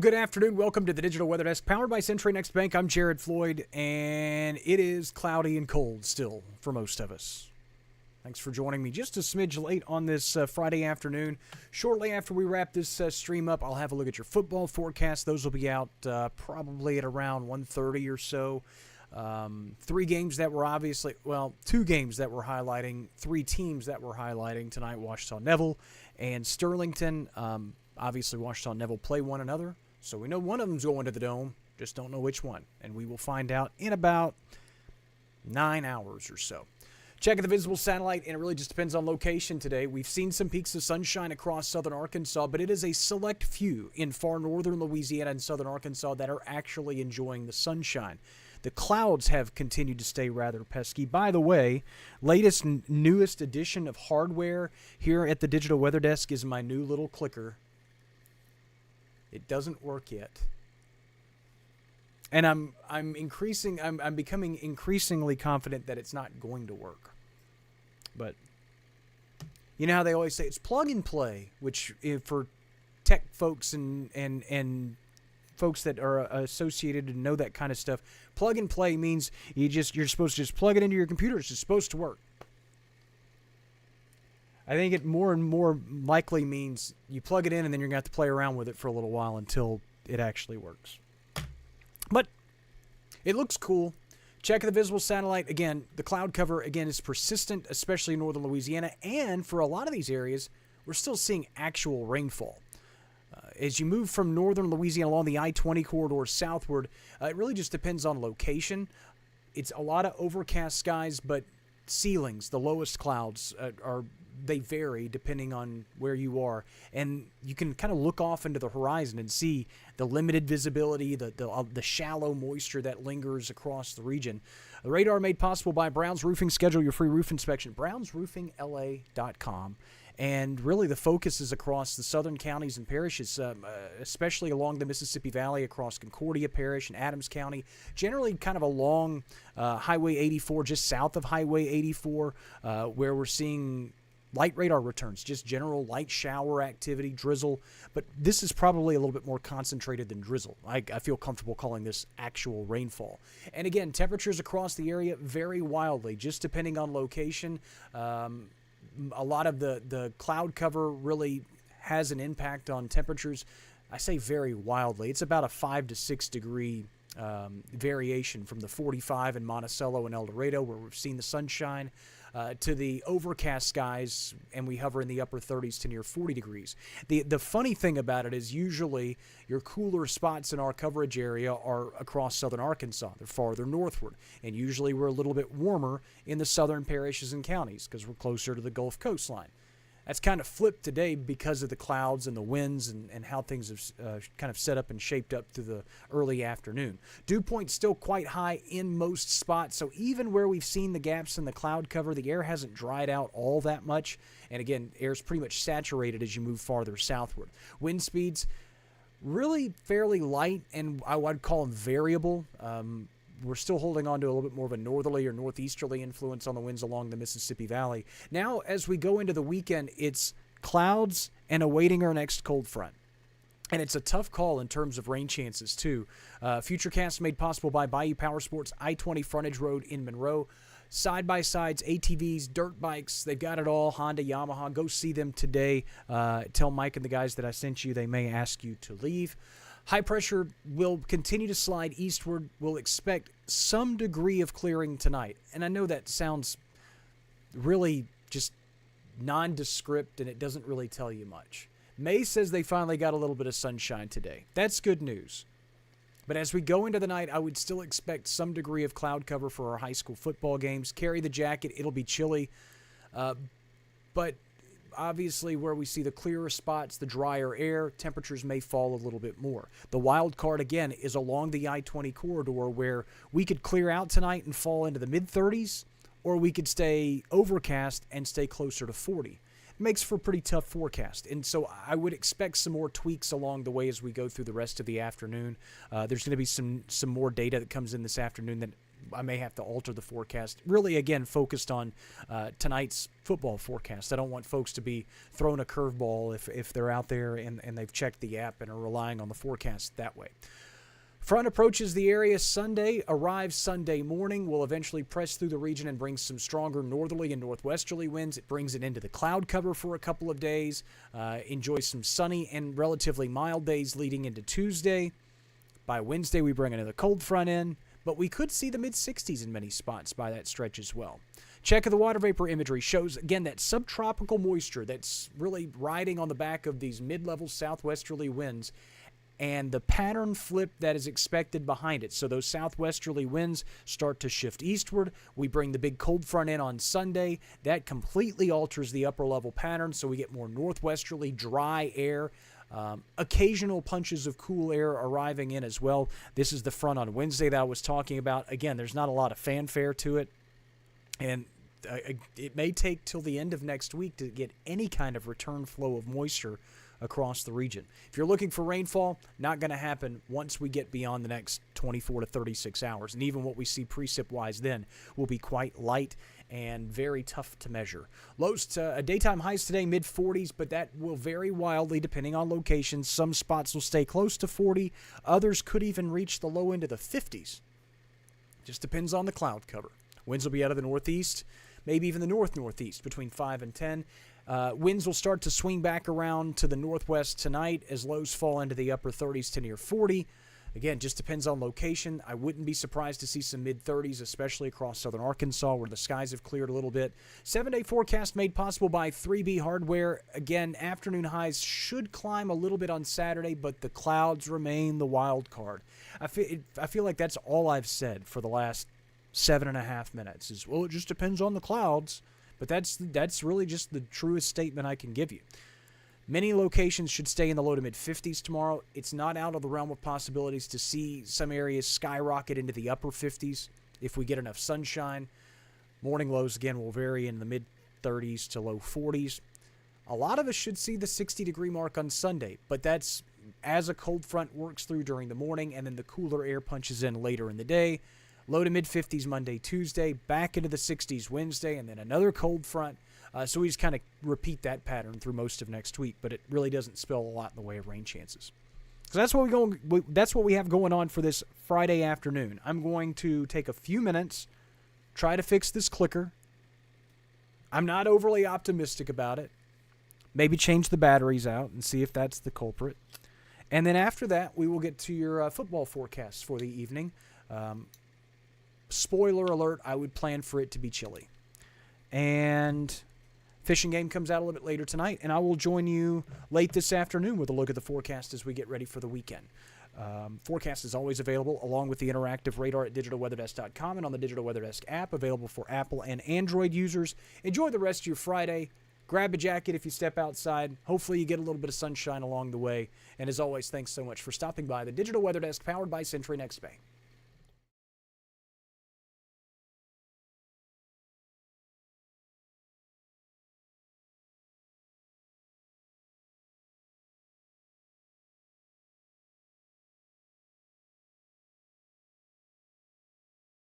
good afternoon. Welcome to the Digital Weather Desk, powered by Century Next Bank. I'm Jared Floyd, and it is cloudy and cold still for most of us. Thanks for joining me just a smidge late on this Friday afternoon. Shortly after we wrap this stream up, I'll have a look at your football forecast. Those will be out probably at around 1:30 or so. Two games that we're highlighting, three teams that we're highlighting tonight: Washita Neville and Sterlington. Obviously, Washita Neville play one another, so we know one of them's going to the Dome, just don't know which one. And we will find out in about 9 hours or so. Checking the visible satellite, and it really just depends on location today. We've seen some peaks of sunshine across southern Arkansas, but it is a select few in far northern Louisiana and southern Arkansas that are actually enjoying the sunshine. The clouds have continued to stay rather pesky. By the way, latest and newest edition of hardware here at the Digital Weather Desk is my new little clicker. It doesn't work yet. And I'm becoming increasingly confident that it's not going to work. But you know how they always say it's plug and play, which for tech folks and folks that are associated and know that kind of stuff, plug and play means you're supposed to just plug it into your computer. It's just supposed to work. I think it more and more likely means you plug it in and then you're going to have to play around with it for a little while until it actually works. But it looks cool. Check the visible satellite. Again, the cloud cover, again, is persistent, especially in northern Louisiana. And for a lot of these areas, we're still seeing actual rainfall. As you move from northern Louisiana along the I-20 corridor southward, it really just depends on location. It's a lot of overcast skies, but ceilings, the lowest clouds, they vary depending on where you are. And you can kind of look off into the horizon and see the limited visibility, the shallow moisture that lingers across the region. The radar made possible by Brown's Roofing. Schedule your free roof inspection. brownsroofingla.com. And really the focus is across the southern counties and parishes, especially along the Mississippi Valley, across Concordia Parish and Adams County, generally kind of along Highway 84, just south of Highway 84, where we're seeing light radar returns, just general light shower activity, drizzle. But this is probably a little bit more concentrated than drizzle. I feel comfortable calling this actual rainfall. And again, temperatures across the area vary wildly, just depending on location. A lot of the cloud cover really has an impact on temperatures. I say very wildly. It's about a 5 to 6 degree variation from the 45 in Monticello and El Dorado, where we've seen the sunshine, to the overcast skies, and we hover in the upper 30s to near 40 degrees. The funny thing about it is usually your cooler spots in our coverage area are across southern Arkansas. They're farther northward, and usually we're a little bit warmer in the southern parishes and counties because we're closer to the Gulf coastline. That's kind of flipped today because of the clouds and the winds and how things have kind of set up and shaped up through the early afternoon. Dew point's still quite high in most spots, so even where we've seen the gaps in the cloud cover, the air hasn't dried out all that much. And again, air's pretty much saturated as you move farther southward. Wind speeds really fairly light, and I would call them variable. We're still holding on to a little bit more of a northerly or northeasterly influence on the winds along the Mississippi Valley. Now, as we go into the weekend, it's clouds and awaiting our next cold front. And it's a tough call in terms of rain chances, too. Futurecast made possible by Bayou Power Sports, I-20 frontage road in Monroe. Side-by-sides, ATVs, dirt bikes, they've got it all. Honda, Yamaha, go see them today. Tell Mike and the guys that I sent you, they may ask you to leave. High pressure will continue to slide eastward. We'll expect some degree of clearing tonight. And I know that sounds really just nondescript and it doesn't really tell you much. May says they finally got a little bit of sunshine today. That's good news. But as we go into the night, I would still expect some degree of cloud cover for our high school football games. Carry the jacket. It'll be chilly. But obviously, where we see the clearer spots, the drier air, temperatures may fall a little bit more. The wild card, again, is along the I-20 corridor where we could clear out tonight and fall into the mid-30s, or we could stay overcast and stay closer to 40. Makes for a pretty tough forecast. And so I would expect some more tweaks along the way as we go through the rest of the afternoon. There's going to be some more data that comes in this afternoon that I may have to alter the forecast. Really, again, focused on tonight's football forecast. I don't want folks to be thrown a curveball if they're out there and they've checked the app and are relying on the forecast that way. Front approaches the area Sunday, arrives Sunday morning, will eventually press through the region and bring some stronger northerly and northwesterly winds. It brings it into the cloud cover for a couple of days. Enjoy some sunny and relatively mild days leading into Tuesday. By Wednesday, we bring another cold front in, but we could see the mid-60s in many spots by that stretch as well. Check of the water vapor imagery shows, again, that subtropical moisture that's really riding on the back of these mid-level southwesterly winds and the pattern flip that is expected behind it. So those southwesterly winds start to shift eastward. We bring the big cold front in on Sunday. That completely alters the upper level pattern, so we get more northwesterly dry air. Occasional punches of cool air arriving in as well. This is the front on Wednesday that I was talking about. Again, there's not a lot of fanfare to it, and it may take till the end of next week to get any kind of return flow of moisture across the region. If you're looking for rainfall, not going to happen once we get beyond the next 24 to 36 hours. And even what we see precip-wise then will be quite light and very tough to measure. Lows to daytime highs today, mid-40s, but that will vary wildly depending on locations. Some spots will stay close to 40. Others could even reach the low end of the 50s. Just depends on the cloud cover. Winds will be out of the northeast, maybe even the north-northeast, between 5 and 10. Winds will start to swing back around to the northwest tonight as lows fall into the upper 30s to near 40. Again, just depends on location. I wouldn't be surprised to see some mid-30s, especially across southern Arkansas where the skies have cleared a little bit. 7-day forecast made possible by 3B Hardware. Again, afternoon highs should climb a little bit on Saturday, but the clouds remain the wild card. I feel like that's all I've said for the last 7.5 minutes is, well, it just depends on the clouds. But that's really just the truest statement I can give you. Many locations should stay in the low to mid-50s tomorrow. It's not out of the realm of possibilities to see some areas skyrocket into the upper 50s if we get enough sunshine. Morning lows, again, will vary in the mid-30s to low 40s. A lot of us should see the 60-degree mark on Sunday, but that's as a cold front works through during the morning and then the cooler air punches in later in the day. Low to mid-50s Monday, Tuesday, back into the 60s Wednesday, and then another cold front. So we just kind of repeat that pattern through most of next week, but it really doesn't spell a lot in the way of rain chances. So that's what we have going on for this Friday afternoon. I'm going to take a few minutes, try to fix this clicker. I'm not overly optimistic about it. Maybe change the batteries out and see if that's the culprit. And then after that, we will get to your football forecasts for the evening. Spoiler alert, I would plan for it to be chilly. And fishing game comes out a little bit later tonight, and I will join you late this afternoon with a look at the forecast as we get ready for the weekend. Forecast is always available along with the interactive radar at digitalweatherdesk.com and on the Digital Weather Desk app available for Apple and Android users. Enjoy the rest of your Friday. Grab a jacket if you step outside. Hopefully you get a little bit of sunshine along the way. And as always, thanks so much for stopping by the Digital Weather Desk powered by Century Next Bay.